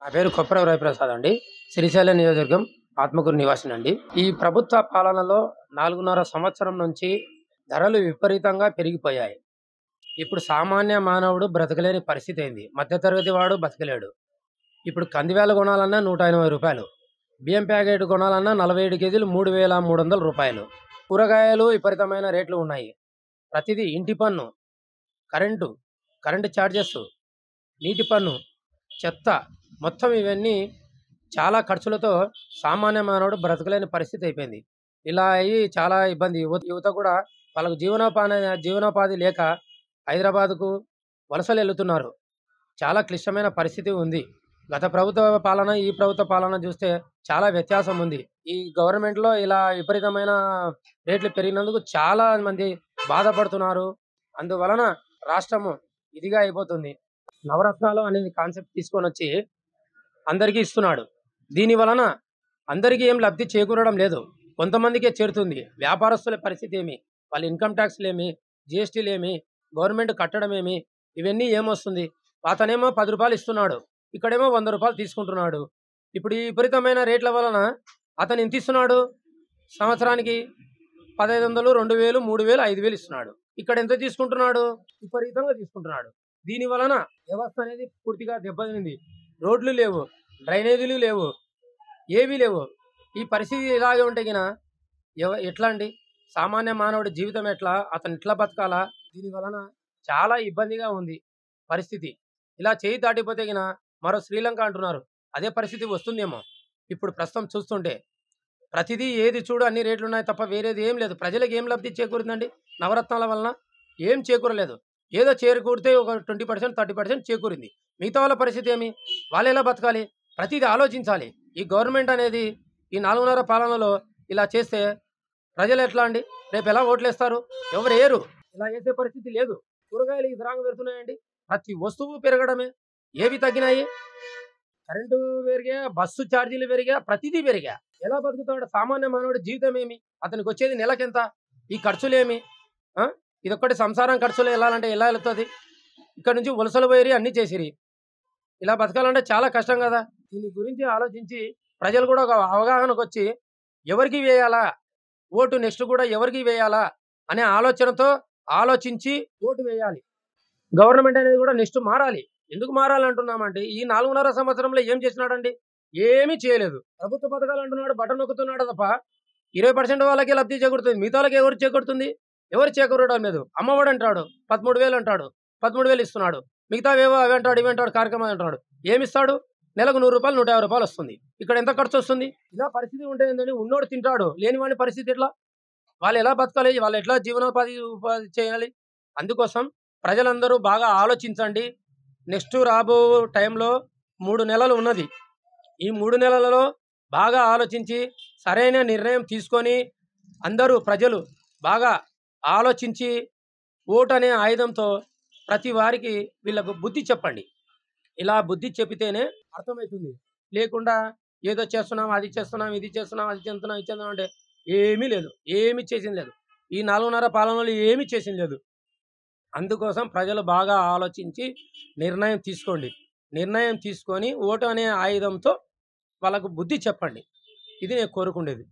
నా పేరు కొప్పరవ రవిప్రసాద్ అండి. శ్రీశైల నియోజకవర్గం ఆత్మకూరు నివాసినండి. ఈ ప్రభుత్వ పాలనలో 4.5 సంవత్సరం నుంచి ధరలు విపరీతంగా పెరిగిపోయాయి. ఇప్పుడు సామాన్య మానవుడు బ్రతకలేని పరిస్థితి అయింది. మధ్యతరగతి వాడు బతకలేడు. ఇప్పుడు కందివేల కొనాలన్నా రూ. 180, బియ్యం ప్యాకెట్ కొనాలన్నా 47 కేజీలు 3,300 రూపాయలు. కూరగాయలు విపరీతమైన రేట్లు ఉన్నాయి. ప్రతిదీ ఇంటి పన్ను, కరెంటు ఛార్జెస్, నీటి పన్ను, చెత్త, మొత్తం ఇవన్నీ చాలా ఖర్చులతో సామాన్య మానవుడు బ్రతకలేని పరిస్థితి అయిపోయింది. ఇలా అయ్యి చాలా ఇబ్బంది. యువత కూడా వాళ్ళకు జీవనోపాధి లేక హైదరాబాద్కు వలసలు వెళ్తున్నారు. చాలా క్లిష్టమైన పరిస్థితి ఉంది. గత ప్రభుత్వ పాలన, ఈ ప్రభుత్వ పాలన చూస్తే చాలా వ్యత్యాసం ఉంది. ఈ గవర్నమెంట్లో ఇలా విపరీతమైన రేట్లు పెరిగినందుకు చాలా మంది బాధపడుతున్నారు. అందువలన రాష్ట్రము ఇదిగా అయిపోతుంది. నవరత్నాలు అనేది కాన్సెప్ట్ తీసుకొని వచ్చి అందరికీ ఇస్తున్నాడు. దీని వలన అందరికీ ఏం లబ్ధి చేకూరడం లేదు, కొంతమందికే చేరుతుంది. వ్యాపారస్తుల పరిస్థితి ఏమి, వాళ్ళ ఇన్కమ్ ట్యాక్స్లు ఏమి, జిఎస్టీలు ఏమి, గవర్నమెంట్ కట్టడం ఏమి, ఇవన్నీ ఏమొస్తుంది? అతనేమో 10 రూపాయలు ఇస్తున్నాడు, ఇక్కడేమో 100 రూపాయలు తీసుకుంటున్నాడు. ఇప్పుడు ఈ విపరీతమైన రేట్ల వలన అతను ఎంత ఇస్తున్నాడు? సంవత్సరానికి 1,500, 2,000, 3,000, 5,000 ఇస్తున్నాడు. ఇక్కడ ఎంత తీసుకుంటున్నాడు? విపరీతంగా తీసుకుంటున్నాడు. దీని వలన వ్యవస్థ అనేది పూర్తిగా దెబ్బతింది. రోడ్లు లేవు, డ్రైనేజీలు లేవు, ఏవీ లేవు. ఈ పరిస్థితి ఇలాగే ఉంటే గిన ఎట్లా అండి? సామాన్య మానవుడి జీవితం ఎట్లా? అతను ఎట్లా బతకాలా? దీని వలన చాలా ఇబ్బందిగా ఉంది పరిస్థితి. ఇలా చేయి దాటిపోతే గిన మరో శ్రీలంక అంటున్నారు, అదే పరిస్థితి వస్తుందేమో. ఇప్పుడు ప్రస్తుతం చూస్తుంటే ప్రతిదీ ఏది చూడు అన్ని రేట్లు ఉన్నాయి తప్ప వేరేది ఏం లేదు. ప్రజలకు ఏం లబ్ధి చేకూరిందండి? నవరత్నాల వలన ఏం చేకూరలేదు. ఏదో చేకూరితే ఒక 20%, 30% చేకూరింది. మిగతా వాళ్ళ పరిస్థితి ఏమి? వాళ్ళు ఎలా బతకాలి? ప్రతిదీ ఆలోచించాలి. ఈ గవర్నమెంట్ అనేది ఈ 4.5 పాలనలో ఇలా చేస్తే ప్రజలు ఎట్లా అండి? రేపు ఎలా ఓట్లేస్తారు? ఎవరు ఏరు? ఇలా చేసే పరిస్థితి లేదు. కూరగాయలు ఈ ధరంగా పెడుతున్నాయండి. ప్రతి వస్తువు పెరగడమే. ఏవి తగ్గినాయి? కరెంటు పెరిగా, బస్సు ఛార్జీలు పెరిగా, ప్రతిదీ పెరిగా. ఎలా బతుకుతాడు సామాన్య మానవుడి జీవితం ఏమి? అతనికి వచ్చేది నెలకెంత? ఈ ఖర్చులేమి? ఇదొక్కటి సంసారం ఖర్చులు వెళ్ళాలంటే ఎలా వెళ్తుంది? ఇక్కడ నుంచి వలసలు పోయి అన్నీ చేసిరి. ఇలా బతకాలంటే చాలా కష్టం కదా. దీని గురించి ఆలోచించి ప్రజలు కూడా ఒక అవగాహనకు వచ్చి ఎవరికి వేయాలా ఓటు, నెక్స్ట్ కూడా ఎవరికి వేయాలా అనే ఆలోచనతో ఆలోచించి ఓటు వేయాలి. గవర్నమెంట్ అనేది కూడా నెక్స్ట్ మారాలి. ఎందుకు మారాలంటున్నామంటే ఈ 4.5 సంవత్సరంలో ఏం చేసినాడండి? ఏమీ చేయలేదు. ప్రభుత్వ పథకాలు అంటున్నాడు, బటన్ నొక్కుతున్నాడు తప్ప 20% వాళ్ళకి లబ్ధి చేకూరుతుంది. మిగతా వాళ్ళకి ఎవరు చేకూరుతుంది? ఎవరు చేకూరడం లేదు. అమ్మఒడి అంటాడు, 13,000 అంటాడు, 13,000 ఇస్తున్నాడు. మిగతావేవో అవి అంటాడు, ఇవి అంటాడు, కార్యక్రమాలు అంటున్నాడు. ఏమిస్తాడు? నెలకు 100 రూపాయలు, 150 రూపాయలు వస్తుంది. ఇక్కడ ఎంత ఖర్చు వస్తుంది? ఇలా పరిస్థితి ఉంటే ఏంటంటే ఉన్నోడు తింటాడు, లేనివాడి పరిస్థితి ఎట్లా? వాళ్ళు ఎలా బతకాలి? వాళ్ళు ఎట్లా ఉపాధి చేయాలి? అందుకోసం ప్రజలందరూ బాగా ఆలోచించండి. నెక్స్ట్ రాబో టైంలో 3 నెలలు ఉన్నది. ఈ 3 నెలలలో బాగా ఆలోచించి సరైన నిర్ణయం తీసుకొని అందరూ ప్రజలు బాగా ఆలోచించి ఓటు అనే ఆయుధంతో ప్రతి వారికి వీళ్ళకు బుద్ధి చెప్పండి. ఇలా బుద్ధి చెప్పితేనే అర్థమవుతుంది. లేకుండా ఏదో చేస్తున్నాం, అది చేస్తున్నాం, ఇది చేస్తున్నాం, అది చేస్తున్నాం, ఇది చేస్తున్నాం అంటే ఏమీ లేదు. ఏమీ చేసింది లేదు. ఈ 4.5 పాలనలో ఏమీ చేసింది లేదు. అందుకోసం ప్రజలు బాగా ఆలోచించి నిర్ణయం తీసుకోండి. నిర్ణయం తీసుకొని ఓటు అనే ఆయుధంతో వాళ్ళకు బుద్ధి చెప్పండి. ఇది నేను కోరుకునేది.